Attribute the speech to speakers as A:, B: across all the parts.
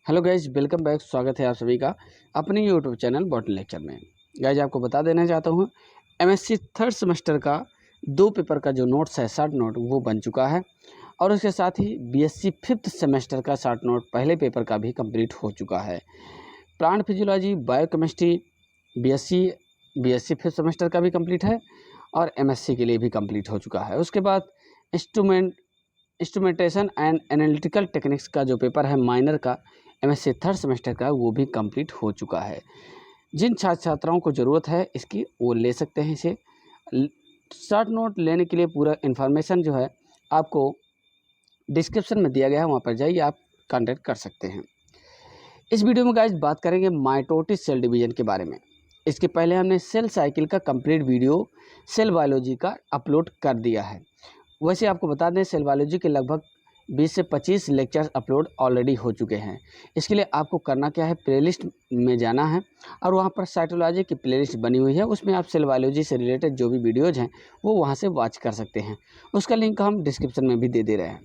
A: Hello guys, welcome back. स्वागत है आप सभी का अपने यूट्यूब चैनल बॉटनी लेक्चर में। गाइज आपको बता देना चाहता हूँ, एमएससी थर्ड सेमेस्टर का 2 पेपर का जो नोट्स है शॉर्ट नोट वो बन चुका है और उसके साथ ही बीएससी फिफ्थ सेमेस्टर का शॉर्ट नोट पहले पेपर का भी कंप्लीट हो चुका है। Plant physiology, biochemistry BSc fifth semester का भी कंप्लीट है और एमएससी के लिए भी कंप्लीट हो चुका है। उसके बाद इंस्ट्रूमेंटेशन एंड एनालिटिकल टेक्निक्स का जो पेपर है माइनर का एमएससी थर्ड सेमेस्टर का वो भी कंप्लीट हो चुका है। जिन छात्र छात्राओं को ज़रूरत है इसकी वो ले सकते हैं इसे। शॉर्ट नोट लेने के लिए पूरा इन्फॉर्मेशन जो है आपको डिस्क्रिप्शन में दिया गया है, वहाँ पर जाइए आप कांटेक्ट कर सकते हैं। इस वीडियो में गाइस बात करेंगे माइटोटिस सेल डिवीजन के बारे में। इसके पहले हमने सेल साइकिल का कंप्लीट वीडियो सेल बायोलॉजी का अपलोड कर दिया है। वैसे आपको बता दें, सेल बायोलॉजी के लगभग 20 से 25 लेक्चर्स अपलोड ऑलरेडी हो चुके हैं। इसके लिए आपको करना क्या है, प्लेलिस्ट में जाना है और वहाँ पर साइटोलॉजी की प्लेलिस्ट बनी हुई है, उसमें आप सेल बायोलॉजी से रिलेटेड जो भी वीडियोज़ हैं वो वहाँ से वॉच कर सकते हैं। उसका लिंक हम डिस्क्रिप्शन में भी दे रहे हैं।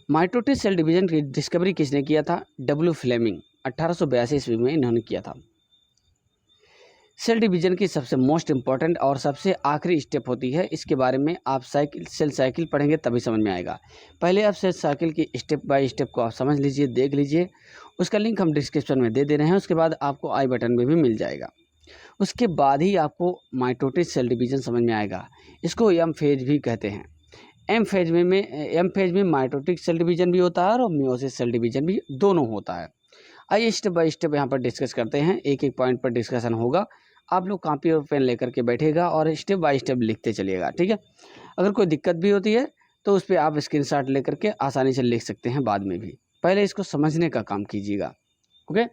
A: माइटोटिस सेल डिवीजन की डिस्कवरी किसने किया था? डब्ल्यू फ्लेमिंग 1882 ईस्वी में इन्होंने किया था। सेल डिवीजन की सबसे मोस्ट इम्पॉर्टेंट और सबसे आखिरी स्टेप होती है, इसके बारे में आप सेल साइकिल पढ़ेंगे तभी समझ में आएगा। पहले आप सेल साइकिल की स्टेप बाय स्टेप को आप समझ लीजिए, देख लीजिए। उसका लिंक हम डिस्क्रिप्शन में दे रहे हैं, उसके बाद आपको आई बटन में भी मिल जाएगा। उसके बाद ही आपको माइटोटिस सेल डिवीजन समझ में आएगा। इसको एम फेज भी कहते हैं। एम फेज में माइटोटिक सेल डिवीजन भी होता है और मियोसिस सेल डिवीजन भी दोनों होता है। आइए स्टेप बाय स्टेप यहाँ पर डिस्कस करते हैं, एक एक पॉइंट पर डिस्कशन होगा। आप लोग कॉपी और पेन लेकर के बैठेगा और स्टेप बाय स्टेप लिखते चलिएगा, ठीक है। अगर कोई दिक्कत भी होती है तो उस पर आप स्क्रीनशॉट लेकर के आसानी से लिख सकते हैं बाद में भी। पहले इसको समझने का काम कीजिएगा, ओके।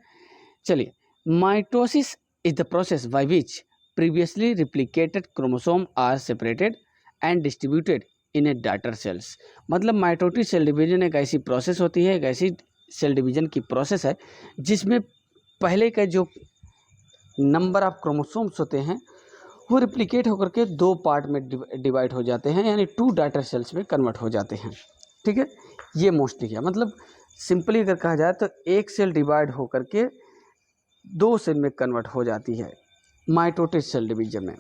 A: चलिए, mitosis is the process by which previously replicated chromosome are separated and distributed in a daughter cells. मतलब माइटोटिस सेल डिवीजन एक ऐसी प्रोसेस होती है, एक ऐसी सेल डिवीजन की प्रोसेस है जिसमें पहले का जो नंबर ऑफ क्रोमोसोम्स होते हैं वो रिप्लिकेट होकर के 2 पार्ट में डिवाइड हो जाते हैं, यानी 2 डॉटर सेल्स में कन्वर्ट हो जाते हैं, ठीक है। ये मोस्टली क्या मतलब, सिंपली अगर कहा जाए तो एक सेल डिवाइड होकर के 2 सेल में कन्वर्ट हो जाती है माइटोटिस सेल डिवीजन में।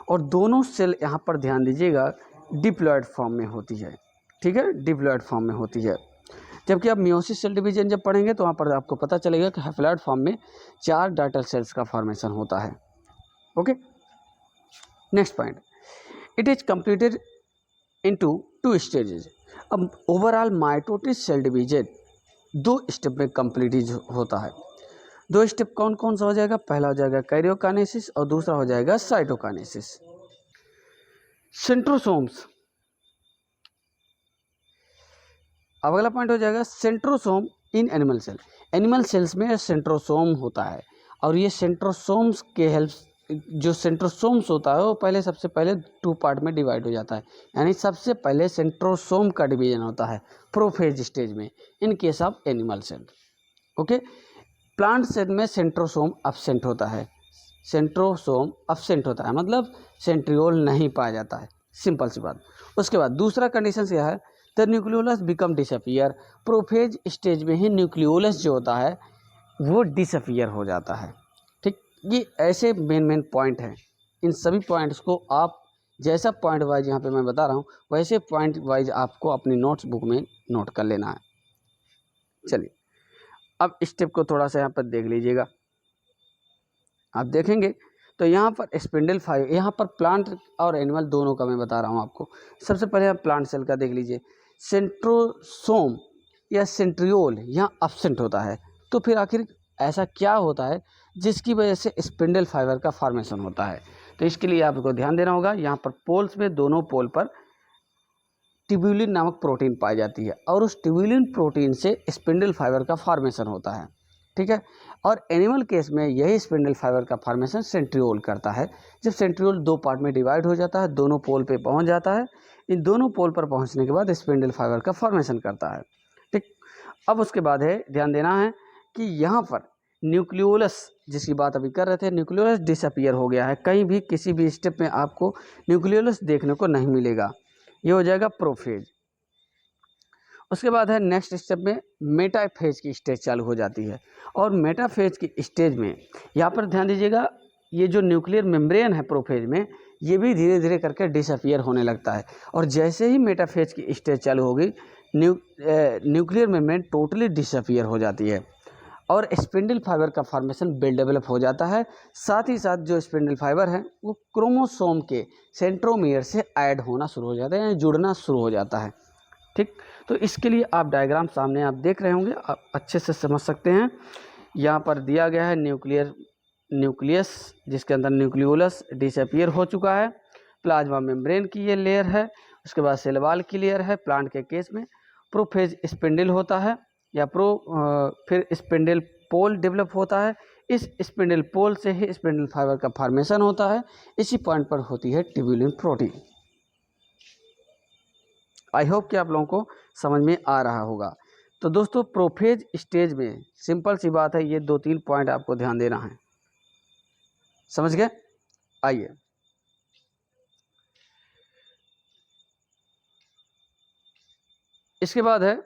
A: और दोनों सेल यहाँ पर ध्यान दीजिएगा डिप्लॉयड फॉर्म में होती है, ठीक है, डिप्लॉयड फॉर्म में होती है। जबकि आप मियोसिस सेल डिवीजन जब पढ़ेंगे तो वहाँ पर आपको पता चलेगा कि हैप्लॉयड फॉर्म में 4 डॉटर सेल्स का फॉर्मेशन होता है, okay. Next point, it is completed into 2 stages. अब ओवरऑल माइटोटिस सेल डिवीजन 2 स्टेप में कंप्लीट होता है। 2 स्टेप कौन कौन सा हो जाएगा? पहला हो जाएगा कैरियोकाइनेसिस और दूसरा हो जाएगा साइटोकाइनेसिस। सेंट्रोसोम्स, अब अगला पॉइंट हो जाएगा centrosome in animal cell. Animal cells में सेंट्रोसोम होता है और ये सेंट्रोसोम्स के हेल्प, जो सेंट्रोसोम्स होता है वो सबसे पहले 2 पार्ट में डिवाइड हो जाता है, यानी सबसे पहले सेंट्रोसोम का डिवीजन होता है प्रोफेज स्टेज में in case of animal cell, okay. Plant cell में सेंट्रोसोम एब्सेंट होता है, सेंट्रोसोम एब्सेंट होता है मतलब सेंट्रियोल नहीं पाया जाता है, सिंपल सी बात। उसके बाद दूसरा कंडीशन क्या है, the nucleolus become disappear. Prophase stage में ही न्यूक्लियोलस जो होता है वो डिसअपियर हो जाता है, ठीक। ये ऐसे मेन पॉइंट हैं। इन सभी पॉइंट्स को आप जैसा पॉइंट वाइज यहाँ पे मैं बता रहा हूँ वैसे पॉइंट वाइज आपको अपनी नोट्स बुक में नोट कर लेना है। चलिए, अब स्टेप को थोड़ा सा यहाँ पर देख लीजिएगा। आप देखेंगे तो यहाँ पर स्पिंडल फाइबर, यहाँ पर प्लांट और एनिमल दोनों का मैं बता रहा हूँ आपको। सबसे पहले आप प्लांट सेल का देख लीजिए, सेंट्रोसोम या सेंट्रियोल यहाँ एब्सेंट होता है। तो फिर आखिर ऐसा क्या होता है जिसकी वजह से स्पिंडल फाइबर का फॉर्मेशन होता है? तो इसके लिए आपको ध्यान देना होगा। यहाँ पर पोल्स में दोनों पोल पर ट्यूबुलिन नामक प्रोटीन पाई जाती है और उस ट्यूबुलिन प्रोटीन से स्पिंडल फाइबर का फॉर्मेशन होता है, ठीक है। और एनिमल केस में यही स्पिंडल फाइबर का फॉर्मेशन सेंट्रियोल करता है। जब सेंट्रियोल 2 पार्ट में डिवाइड हो जाता है, दोनों पोल पे पहुंच जाता है, इन दोनों पोल पर पहुंचने के बाद स्पिंडल फाइबर का फॉर्मेशन करता है, ठीक। अब उसके बाद है, ध्यान देना है कि यहाँ पर न्यूक्लियोलस जिसकी बात अभी कर रहे थे, न्यूक्लियोलस डिसअपियर हो गया है। कहीं भी किसी भी स्टेप में आपको न्यूक्लियोलस देखने को नहीं मिलेगा। ये हो जाएगा प्रोफेज। उसके बाद है नेक्स्ट स्टेप में मेटाफेज की स्टेज चालू हो जाती है। और मेटाफेज की स्टेज में यहाँ पर ध्यान दीजिएगा, ये जो न्यूक्लियर मेम्ब्रेन है प्रोफेज में, ये भी धीरे धीरे करके डिसअपियर होने लगता है। और जैसे ही मेटाफेज की स्टेज चालू होगी, न्यूक्लियर मेम्ब्रेन टोटली डिसअपियर हो जाती है और स्पिंडल फाइबर का फॉर्मेशन डेवलप हो जाता है। साथ ही साथ जो स्पिंडल फाइबर है वो क्रोमोसोम के सेंट्रोमियर से ऐड होना शुरू हो जाता है, यानी जुड़ना शुरू हो जाता है। ठीक, तो इसके लिए आप डायग्राम सामने आप देख रहे होंगे, आप अच्छे से समझ सकते हैं। यहाँ पर दिया गया है न्यूक्लियस, जिसके अंदर न्यूक्लियोलस डिसअपियर हो चुका है। प्लाज्मा मेम्ब्रेन की ये लेयर है। उसके बाद सेल वॉल की लेयर है। प्लांट के केस में प्रोफेज स्पिंडल होता है या फिर स्पिंडल पोल डेवलप होता है। इस स्पिंडल पोल से ही स्पिंडल फाइबर का फॉर्मेशन होता है। इसी पॉइंट पर होती है ट्यूबुलिन प्रोटीन। आई होप कि आप लोगों को समझ में आ रहा होगा। तो दोस्तों, प्रोफेज स्टेज में सिंपल सी बात है, ये 2-3 पॉइंट आपको ध्यान देना है। समझ गए? आइए, इसके बाद है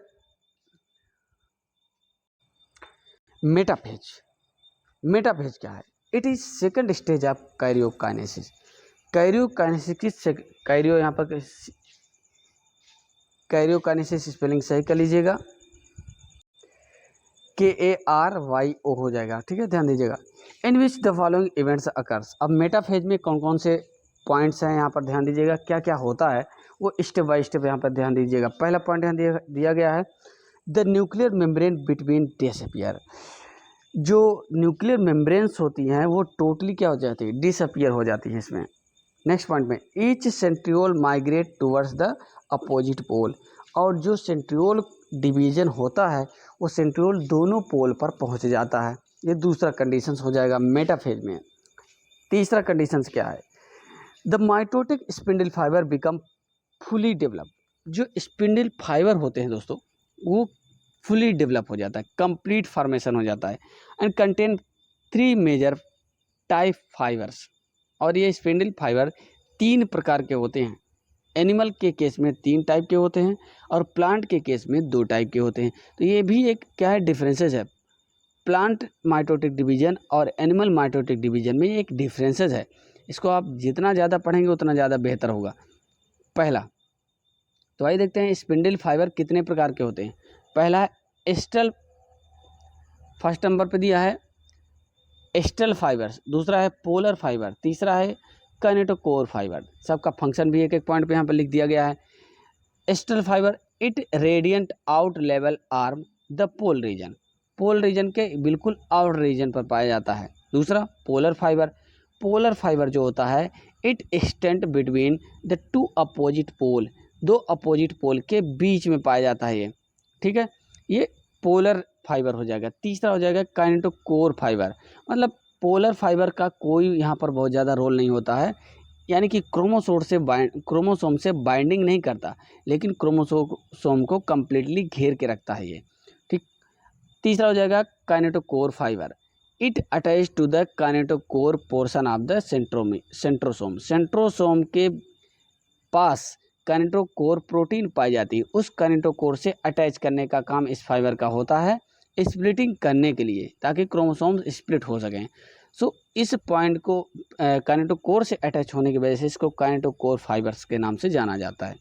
A: मेटाफेज। मेटाफेज क्या है? It is second stage of karyokinesis. Karyokinesis यहाँ पर कैरियोकाइनेसिस स्पेलिंग सही कर लीजिएगा, KARYO हो जाएगा। ठीक है, ध्यान दीजिएगा। In which the following events occurs. अब मेटाफेज में कौन कौन से पॉइंट्स हैं, यहाँ पर ध्यान दीजिएगा, क्या क्या होता है वो स्टेप बाय स्टेप यहाँ पर ध्यान दीजिएगा। पहला पॉइंट यहाँ दिया गया है, the nuclear membrane between disappear. जो न्यूक्लियर मेम्ब्रेन्स होती हैं वो टोटली क्या हो जाती है, डिसअपियर हो जाती है इसमें। नेक्स्ट पॉइंट में each centriole migrate towards the opposite pole. और जो सेंट्रियोल डिवीजन होता है वो सेंट्रियोल दोनों पोल पर पहुंच जाता है। ये दूसरा कंडीशन हो जाएगा मेटाफेज में। तीसरा कंडीशन क्या है, the mitotic spindle fibre become fully develop. जो स्पिंडल फाइबर होते हैं दोस्तों वो फुली डेवलप हो जाता है, कंप्लीट फॉर्मेशन हो जाता है, and contain 3 major type fibres. और ये स्पिंडल फाइबर 3 प्रकार के होते हैं। एनिमल के केस में 3 टाइप के होते हैं और प्लांट के केस में 2 टाइप के होते हैं। तो ये भी एक क्या है, डिफरेंसेस है। प्लांट माइटोटिक डिवीजन और एनिमल माइटोटिक डिवीजन में एक डिफरेंसेस है। इसको आप जितना ज़्यादा पढ़ेंगे उतना ज़्यादा बेहतर होगा। पहला, तो आइए देखते हैं स्पिंडल फाइबर कितने प्रकार के होते हैं। पहला है एस्टल, फर्स्ट नंबर पे दिया है एस्टल फाइबर्स। दूसरा है पोलर फाइबर। तीसरा है काइनेटोकोर फाइबर। सबका फंक्शन भी एक एक पॉइंट पे यहाँ पर लिख दिया गया है। Astral fibre, it radiant out level arm the pole region. Pole region के बिल्कुल आउट रीजन पर पाया जाता है। दूसरा पोलर फाइबर। पोलर फाइबर जो होता है, it extend between the 2 opposite pole. 2 opposite pole के बीच में पाया जाता है ये। ठीक है, ये पोलर फाइबर हो जाएगा। तीसरा हो जाएगा काइनेटोकोर फाइबर। मतलब पोलर फाइबर का कोई यहाँ पर बहुत ज़्यादा रोल नहीं होता है, यानी कि क्रोमोसोम से बाइंडिंग नहीं करता, लेकिन क्रोमोसोम को कम्प्लीटली घेर के रखता है ये। ठीक, तीसरा हो जाएगा kinetochore fibre, it attach to the kinetochore portion of the centrosome. Centrosome के पास काइनेटोकोर प्रोटीन पाई जाती है, उस काइनेटोकोर से अटैच करने का काम इस फाइबर का होता है, स्प्लिटिंग करने के लिए, ताकि क्रोमोसोम स्प्लिट हो सकें। सो इस पॉइंट को काइनेटोकोर से अटैच होने की वजह से इसको काइनेटोकोर फाइबर्स के नाम से जाना जाता है।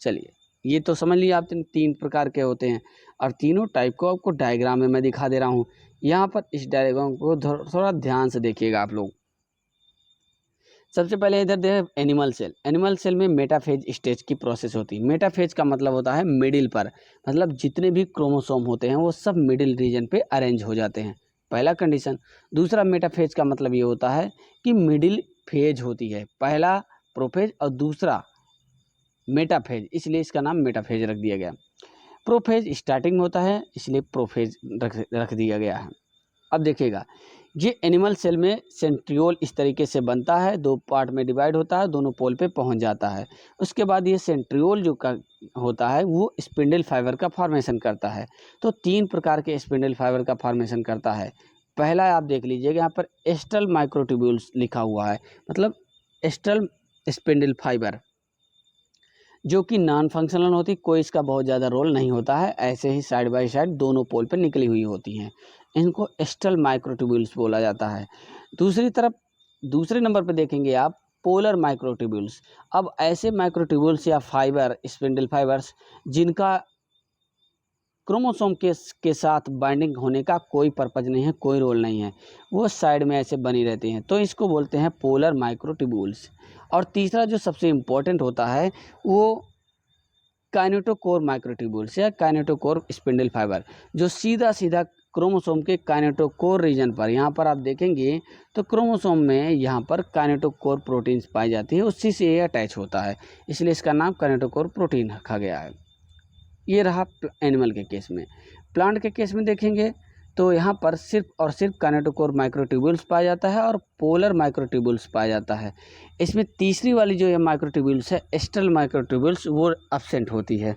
A: चलिए, ये तो समझ लिया आप 3 प्रकार के होते हैं और तीनों टाइप को आपको डायग्राम में मैं दिखा दे रहा हूँ। यहाँ पर इस डायग्राम को थोड़ा ध्यान से देखिएगा आप लोग। सबसे पहले इधर देखिए एनिमल सेल। एनिमल सेल में मेटाफेज स्टेज की प्रोसेस होती है। मेटाफेज का मतलब होता है मिडिल पर, मतलब जितने भी क्रोमोसोम होते हैं वो सब मिडिल रीजन पे अरेंज हो जाते हैं, पहला कंडीशन। दूसरा मेटाफेज का मतलब ये होता है कि मिडिल फेज होती है, पहला प्रोफेज और दूसरा मेटाफेज, इसलिए इसका नाम मेटाफेज रख दिया गया। प्रोफेज स्टार्टिंग में होता है, इसलिए प्रोफेज रख दिया गया है। अब देखिएगा, ये एनिमल सेल में सेंट्रियोल इस तरीके से बनता है, 2 पार्ट में डिवाइड होता है, दोनों पोल पे पहुंच जाता है। उसके बाद ये सेंट्रियोल जो का होता है वो स्पिंडल फाइबर का फॉर्मेशन करता है। तो 3 प्रकार के स्पिंडल फाइबर का फॉर्मेशन करता है। पहला आप देख लीजिएगा, यहाँ पर एस्टल माइक्रोट्यूब्यूल्स लिखा हुआ है, मतलब एस्टल स्पिंडल फाइबर। जो कि नॉन फंक्शनल होती, कोई इसका बहुत ज़्यादा रोल नहीं होता है, ऐसे ही साइड बाय साइड दोनों पोल पर निकली हुई होती हैं। इनको स्टेल माइक्रोट्यूब्यूल्स बोला जाता है। दूसरी तरफ दूसरे नंबर पर देखेंगे आप पोलर माइक्रोट्यूब्यूल्स। अब ऐसे माइक्रोट्यूब्यूल्स या फाइबर, स्पिंडल फाइबर्स, जिनका क्रोमोसोम के साथ बाइंडिंग होने का कोई पर्पज नहीं है, कोई रोल नहीं है, वो साइड में ऐसे बनी रहती हैं, तो इसको बोलते हैं पोलर माइक्रोट्यूब्यूल्स। और तीसरा जो सबसे इम्पोर्टेंट होता है वो काइनेटोकोर माइक्रोट्यूब्यूल्स या काइनेटोकोर स्पिंडल फाइबर, जो सीधा सीधा क्रोमोसोम के काइनेटोकोर रीजन पर, यहाँ पर आप देखेंगे तो क्रोमोसोम में यहाँ पर काइनेटोकोर प्रोटीन्स पाई जाती है, उसी से ये अटैच होता है, इसलिए इसका नाम काइनेटोकोर प्रोटीन रखा गया है। ये रहा एनिमल के केस में। प्लांट के केस में देखेंगे तो यहाँ पर सिर्फ और सिर्फ काइनेटोकोर माइक्रोट्यूब्यूल्स पाया जाता है और पोलर माइक्रोट्यूब्यूल्स पाया जाता है। इसमें तीसरी वाली जो ये माइक्रोट्यूब्यूल्स है, स्टेल माइक्रोट्यूब्यूल्स, वो एब्सेंट होती है।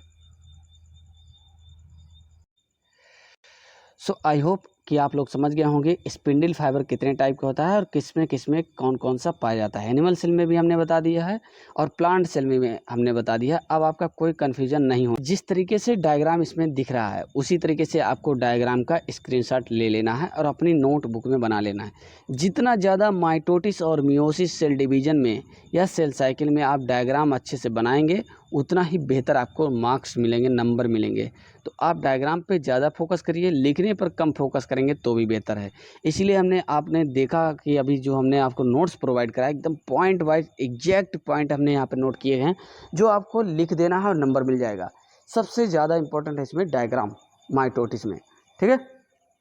A: सो आई होप कि आप लोग समझ गए होंगे स्पिंडल फाइबर कितने टाइप का होता है और किसमें कौन कौन सा पाया जाता है। एनिमल सेल में भी हमने बता दिया है और प्लांट सेल में हमने बता दिया है। अब आपका कोई कन्फ्यूजन नहीं हो। जिस तरीके से डायग्राम इसमें दिख रहा है उसी तरीके से आपको डायग्राम का स्क्रीनशॉट ले लेना है और अपनी नोटबुक में बना लेना है। जितना ज़्यादा माइटोटिस और मियोसिस सेल डिवीजन में या सेल साइकिल में आप डायग्राम अच्छे से बनाएंगे उतना ही बेहतर आपको मार्क्स मिलेंगे, नंबर मिलेंगे। तो आप डायग्राम पे ज़्यादा फोकस करिए, लिखने पर कम फोकस करेंगे तो भी बेहतर है। इसीलिए आपने देखा कि अभी जो हमने आपको नोट्स प्रोवाइड करा एकदम पॉइंट वाइज एग्जैक्ट पॉइंट हमने यहाँ पे नोट किए हैं, जो आपको लिख देना है और नंबर मिल जाएगा। सबसे ज़्यादा इंपॉर्टेंट है इसमें डायग्राम माइटोटिस में, ठीक है।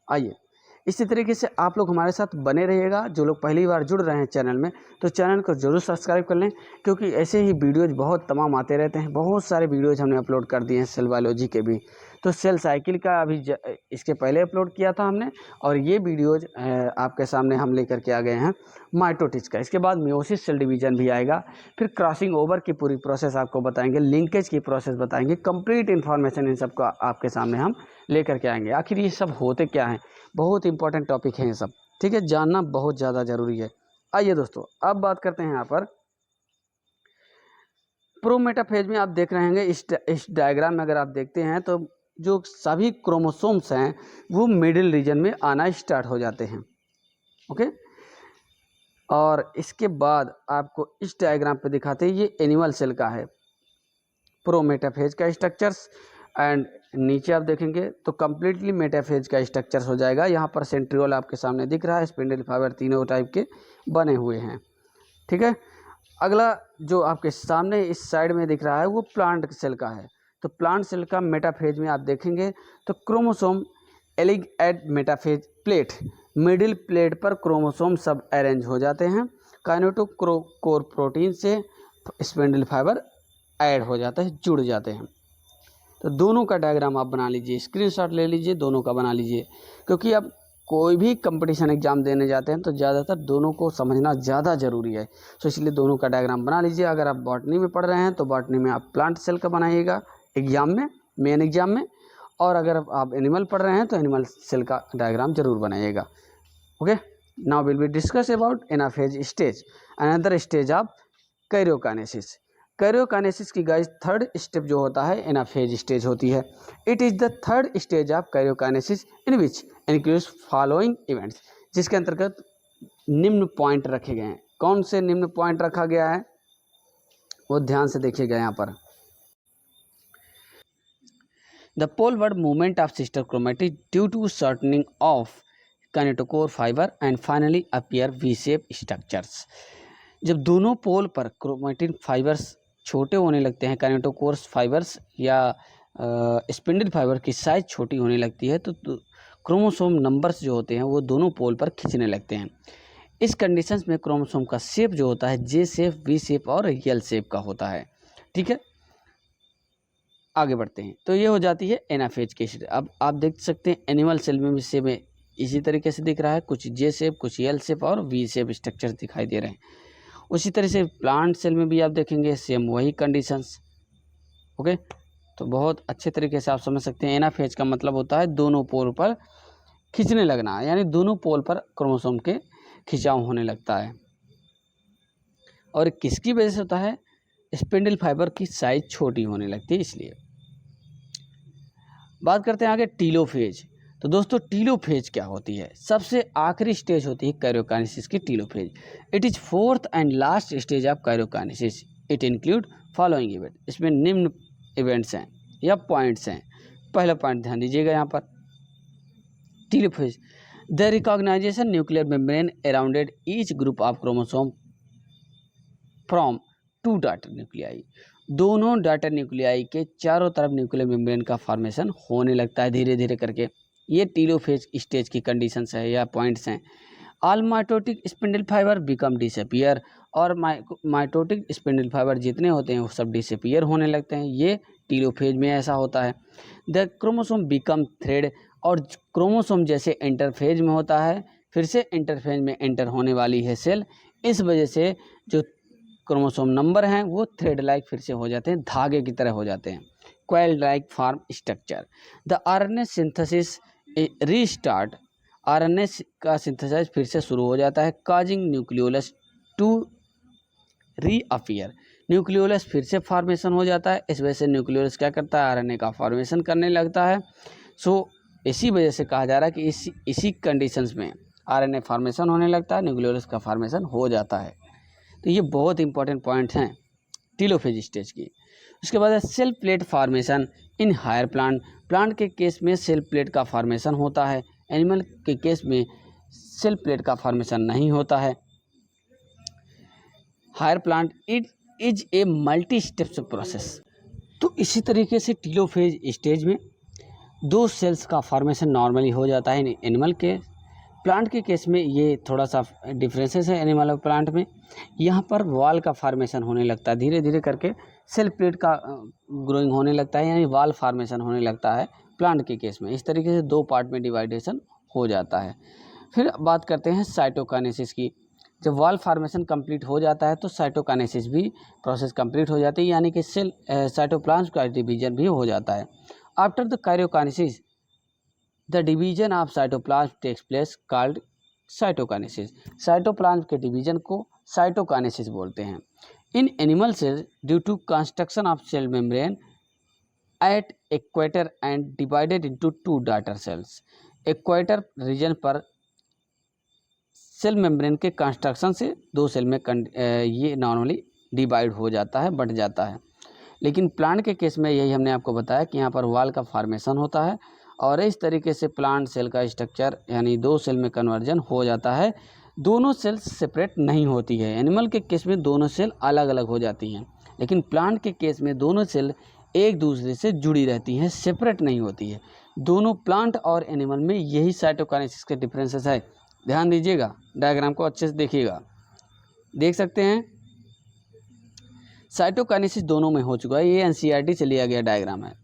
A: आइए इसी तरीके से आप लोग हमारे साथ बने रहिएगा। जो लोग पहली बार जुड़ रहे हैं चैनल में, तो चैनल को जरूर सब्सक्राइब कर लें, क्योंकि ऐसे ही वीडियोज़ बहुत तमाम आते रहते हैं। बहुत सारे वीडियोज़ हमने अपलोड कर दिए हैं सेल बायोलॉजी के भी। तो सेल साइकिल का अभी इसके पहले अपलोड किया था हमने, और ये वीडियोज़ आपके सामने हम लेकर के आ गए हैं माइटोटिस का। इसके बाद मियोसिस सेल डिवीजन भी आएगा, फिर क्रॉसिंग ओवर की पूरी प्रोसेस आपको बताएंगे, लिंकेज की प्रोसेस बताएंगे, कंप्लीट इन्फॉर्मेशन इन सब का आपके सामने हम लेकर के आएंगे। आखिर ये सब होते क्या हैं, बहुत इंपॉर्टेंट टॉपिक है ये सब, ठीक है, जानना बहुत ज़्यादा ज़रूरी है। आइए दोस्तों अब बात करते हैं यहाँ पर प्रोमेटाफेज में। आप देख रहे होंगे इस डायग्राम में अगर आप देखते हैं तो जो सभी क्रोमोसोम्स हैं वो मिडिल रीजन में आना स्टार्ट हो जाते हैं, ओके। और इसके बाद आपको इस डायग्राम पे दिखाते हैं, ये एनिमल सेल का है प्रोमेटाफेज का स्ट्रक्चर्स। एंड नीचे आप देखेंगे तो कम्प्लीटली मेटाफेज का स्ट्रक्चर्स हो जाएगा। यहाँ पर सेंट्रियोल आपके सामने दिख रहा है, स्पिंडल फाइबर तीनों टाइप के बने हुए हैं, ठीक है। अगला जो आपके सामने इस साइड में दिख रहा है वो प्लांट सेल का है। तो प्लांट सेल का मेटाफेज में आप देखेंगे तो chromosome align at metaphase plate, middle plate पर क्रोमोसोम सब अरेंज हो जाते हैं। काइनेटोकोर प्रोटीन से स्पिंडल फाइबर ऐड हो जाता है, जुड़ जाते हैं। तो दोनों का डायग्राम आप बना लीजिए, स्क्रीनशॉट ले लीजिए, दोनों का बना लीजिए, क्योंकि अब कोई भी कंपटीशन एग्जाम देने जाते हैं तो ज़्यादातर दोनों को समझना ज़्यादा ज़रूरी है। तो इसलिए दोनों का डायग्राम बना लीजिए। अगर आप बॉटनी में पढ़ रहे हैं तो बॉटनी में आप प्लांट सेल का बनाइएगा एग्जाम में, मेन एग्जाम में, और अगर आप एनिमल पढ़ रहे हैं तो एनिमल सेल का डायग्राम जरूर बनाइएगा, okay. Now will be discuss about anaphase stage, another stage of karyokinesis. Karyokinesis की गाइस थर्ड स्टेप जो होता है एनाफेज स्टेज होती है। It is the third stage of karyokinesis in which includes following events, जिसके अंतर्गत निम्न पॉइंट रखे गए हैं। कौन से निम्न पॉइंट रखा गया है वो ध्यान से देखिएगा यहाँ पर। The poleward movement of sister chromatid due to shortening of kinetochore fibre and finally appear V shape structures. जब दोनों पोल पर क्रोमैटिन फाइबर्स छोटे होने लगते हैं, काइनेटोकोर फाइबर्स या स्पिंडल फाइबर की साइज छोटी होने लगती है, तो क्रोमोसोम नंबर्स जो होते हैं वो दोनों पोल पर खींचने लगते हैं। इस कंडीशंस में क्रोमोसोम का शेप जो होता है जे शेप, वी शेप और एल शेप का होता है, ठीक है। आगे बढ़ते हैं तो ये हो जाती है एनाफेज की स्टेज। अब आप देख सकते हैं एनिमल सेल में भी सेम इसी तरीके से दिख रहा है, कुछ जे शेप, कुछ एल शेप और वी शेप स्ट्रक्चर दिखाई दे रहे हैं। उसी तरह से प्लांट सेल में भी आप देखेंगे सेम वही कंडीशंस, ओके। तो बहुत अच्छे तरीके से आप समझ सकते हैं एनाफेज का मतलब होता है दोनों पोल पर खींचने लगना, यानी दोनों पोल पर क्रोमोसोम के खिंचाव होने लगता है। और किसकी वजह से होता है, स्पिंडल फाइबर की साइज छोटी होने लगती है इसलिए। बात करते हैं आगे टीलोफेज। तो दोस्तों टीलोफेज क्या होती है? सबसे आखिरी स्टेज होती है कैरियोकाइनेसिस की telophase. It is fourth and last stage of karyokinesis. It include following event. इसमें निम्न इवेंट्स हैं या पॉइंट्स हैं। पहला पॉइंट ध्यान दीजिएगा यहाँ पर, telophase the recognization nuclear membrane arounded each group of chromosome from two daughter nuclei. दोनों डॉटर न्यूक्लियाई के चारों तरफ न्यूक्लियर मेम्ब्रेन का फॉर्मेशन होने लगता है धीरे धीरे करके। ये टीलोफेज स्टेज की कंडीशंस है या पॉइंट्स हैं। All mitotic spindle fibre become disappear. और माइटोटिक स्पिंडल फाइबर जितने होते हैं वो सब डिसअपियर होने लगते हैं। ये टीलोफेज में ऐसा होता है। The chromosome become thread. और क्रोमोसोम जैसे इंटरफेज में होता है, फिर से इंटरफेज में एंटर होने वाली है सेल, इस वजह से जो क्रोमोसोम नंबर हैं वो थ्रेड लाइक फिर से हो जाते हैं, धागे की तरह हो जाते हैं। Quell like form structure. The RNA synthesis restart. RNA का सिंथेसाइज फिर से शुरू हो जाता है। Causing nucleolus to reappear. Nucleolus फिर से फॉर्मेशन हो जाता है। इस वजह से न्यूक्लियोलस क्या करता है? आरएनए का फॉर्मेशन करने लगता है। सो इसी वजह से कहा जा रहा है कि इसी कंडीशंस में आरएनए फॉर्मेशन होने लगता है, न्यूक्लियोलस का फॉर्मेशन हो जाता है। तो ये बहुत इंपॉर्टेंट पॉइंट हैं टीलोफेज स्टेज की। उसके बाद है cell plate formation in higher plant. Plant के केस में सेल प्लेट का फॉर्मेशन होता है, एनिमल के केस में सेल प्लेट का फॉर्मेशन नहीं होता है। Higher plant it is a multi steps process. तो इसी तरीके से टीलोफेज स्टेज में दो सेल्स का फॉर्मेशन नॉर्मली हो जाता है एनिमल के। प्लांट के केस में ये थोड़ा सा डिफरेंसेस है एनिमल और प्लांट में। यहाँ पर वॉल का फॉर्मेशन होने लगता है धीरे धीरे करके, सेल प्लेट का ग्रोइंग होने लगता है, यानी वॉल फॉर्मेशन होने लगता है प्लांट के केस में। इस तरीके से दो पार्ट में डिवाइडेशन हो जाता है। फिर बात करते हैं साइटोकाइनेसिस की। जब वॉल फॉर्मेशन कंप्लीट हो जाता है तो साइटोकाइनेसिस भी प्रोसेस कंप्लीट हो जाती है, यानी कि सेल साइटोप्लाज्म का डिवीजन भी हो जाता है। After the karyokinesis the division of cytoplasm takes place called cytokinesis. Cytoplasm के डिवीजन को साइटोकाइनेसिस बोलते हैं। In animal cells due to construction of cell membrane at equator and divided into two daughter cells. Equator region पर cell membrane के construction से दो cell में ये नॉर्मली डिवाइड हो जाता है, बढ़ जाता है। लेकिन प्लांट के केस में यही हमने आपको बताया कि यहाँ पर वॉल का फॉर्मेशन होता है और इस तरीके से प्लांट सेल का स्ट्रक्चर यानी दो सेल में कन्वर्जन हो जाता है। दोनों सेल्स सेपरेट नहीं होती है। एनिमल के केस में दोनों सेल अलग अलग हो जाती हैं, लेकिन प्लांट के केस में दोनों सेल एक दूसरे से जुड़ी रहती हैं, सेपरेट नहीं होती है। दोनों प्लांट और एनिमल में यही साइटोकाइनेसिस के डिफरेंसेस है। ध्यान दीजिएगा, डायग्राम को अच्छे से देखिएगा। देख सकते हैं साइटोकाइनेसिस दोनों में हो चुका है। ये एनसीईआरटी से लिया गया डायग्राम है।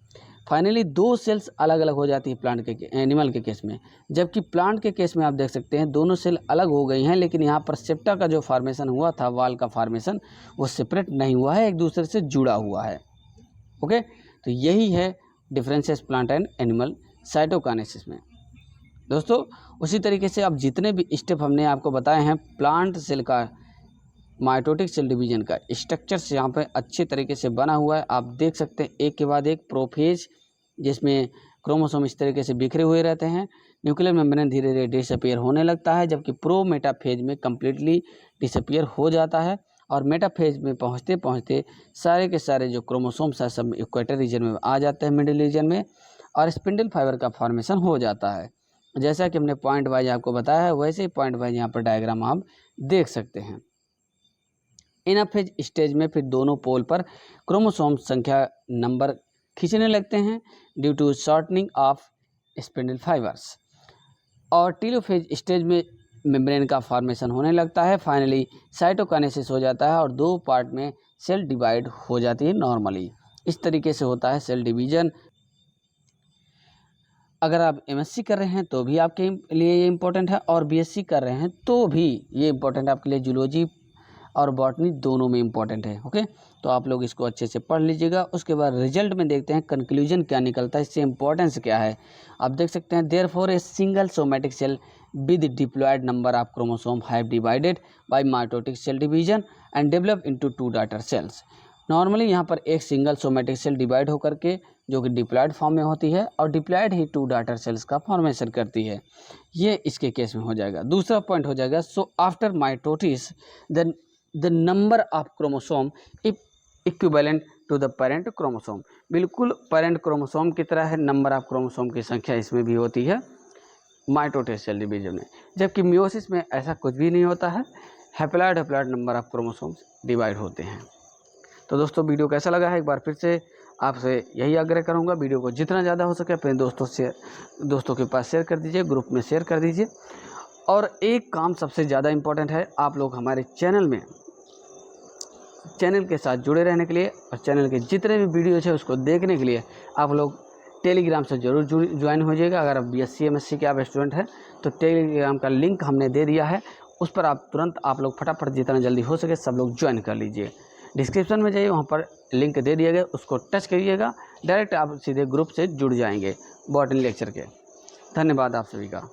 A: फाइनली दो सेल्स अलग अलग हो जाती है प्लांट के एनिमल के केस में, जबकि प्लांट के केस में आप देख सकते हैं दोनों सेल अलग हो गई हैं, लेकिन यहाँ पर सेप्टा का जो फॉर्मेशन हुआ था, वॉल का फॉर्मेशन, वो सेपरेट नहीं हुआ है, एक दूसरे से जुड़ा हुआ है। ओके, तो यही है differences plant and animal cytokinesis में। दोस्तों उसी तरीके से अब जितने भी स्टेप हमने आपको बताए हैं प्लांट सेल का, माइटोटिक सेल डिवीजन का स्ट्रक्चर यहाँ पे अच्छे तरीके से बना हुआ है। आप देख सकते हैं एक के बाद एक प्रोफेज, जिसमें क्रोमोसोम इस तरीके से बिखरे हुए रहते हैं। न्यूक्लियर मेम्ब्रेन धीरे धीरे डिसअपियर होने लगता है, जबकि प्रो मेटाफेज में कम्प्लीटली डिसअपियर हो जाता है। और मेटाफेज में पहुँचते पहुँचते सारे के सारे जो क्रोमोसोम्स है सब इक्वेटर रीजन में आ जाते हैं, मिडिल रीजन में, और स्पिंडल फाइबर का फॉर्मेशन हो जाता है। जैसा कि हमने पॉइंट वाइज आपको बताया है, वैसे ही पॉइंट वाइज यहाँ पर डायग्राम आप देख सकते हैं। इनाफेज स्टेज में फिर दोनों पोल पर क्रोमोसोम संख्या नंबर खींचने लगते हैं due to shortening of spindle fibres. और टीलोफेज स्टेज में मेम्ब्रेन का फॉर्मेशन होने लगता है। फाइनली साइटोकाइनेसिस हो जाता है और दो पार्ट में सेल डिवाइड हो जाती है नॉर्मली। इस तरीके से होता है सेल डिवीजन। अगर आप एमएससी कर रहे हैं तो भी आपके लिए ये इम्पोर्टेंट है, और बीएससी कर रहे हैं तो भी ये इम्पोर्टेंट है आपके लिए। जूलॉजी और बॉटनी दोनों में इम्पॉर्टेंट है। ओके, तो आप लोग इसको अच्छे से पढ़ लीजिएगा। उसके बाद रिजल्ट में देखते हैं कंक्लूजन क्या निकलता है, इससे इम्पोर्टेंस क्या है। आप देख सकते हैं therefore a single somatic cell with diploid number of chromosome have divided by mitotic cell division and develop into two daughter cells. Normally यहाँ पर एक सिंगल सोमेटिक सेल डिवाइड होकर के जो कि डिप्लॉयड फॉर्म में होती है और डिप्लॉयड ही 2 डॉटर सेल्स का फॉर्मेशन करती है। ये इसके केस में हो जाएगा। दूसरा पॉइंट हो जाएगा, so after mitosis the number of chromosome equivalent to the parent chromosome. बिल्कुल पेरेंट क्रोमोसोम की तरह है, नंबर ऑफ क्रोमोसोम की संख्या इसमें भी होती है माइटोसिस सेल डिवीजन में, जबकि मियोसिस में ऐसा कुछ भी नहीं होता है। Haploid number of chromosomes divide होते हैं। तो दोस्तों वीडियो कैसा लगा है, एक बार फिर से आपसे यही आग्रह करूंगा, वीडियो को जितना ज़्यादा हो सके अपने दोस्तों के पास शेयर कर दीजिए, ग्रुप में शेयर कर दीजिए। और एक काम सबसे ज़्यादा इम्पोर्टेंट है, आप लोग हमारे चैनल के साथ जुड़े रहने के लिए और चैनल के जितने भी वीडियोज है उसको देखने के लिए आप लोग टेलीग्राम से ज़रूर ज्वाइन हो जाइएगा। अगर आप BSc MSc के आप स्टूडेंट हैं तो टेलीग्राम का लिंक हमने दे दिया है, उस पर आप तुरंत आप लोग फटाफट जितना जल्दी हो सके सब लोग ज्वाइन कर लीजिए। डिस्क्रिप्शन में जाइए, वहाँ पर लिंक दे दिया गया, उसको टच करिएगा, डायरेक्ट आप सीधे ग्रुप से जुड़ जाएंगे बॉटनी लेक्चर के। धन्यवाद आप सभी का।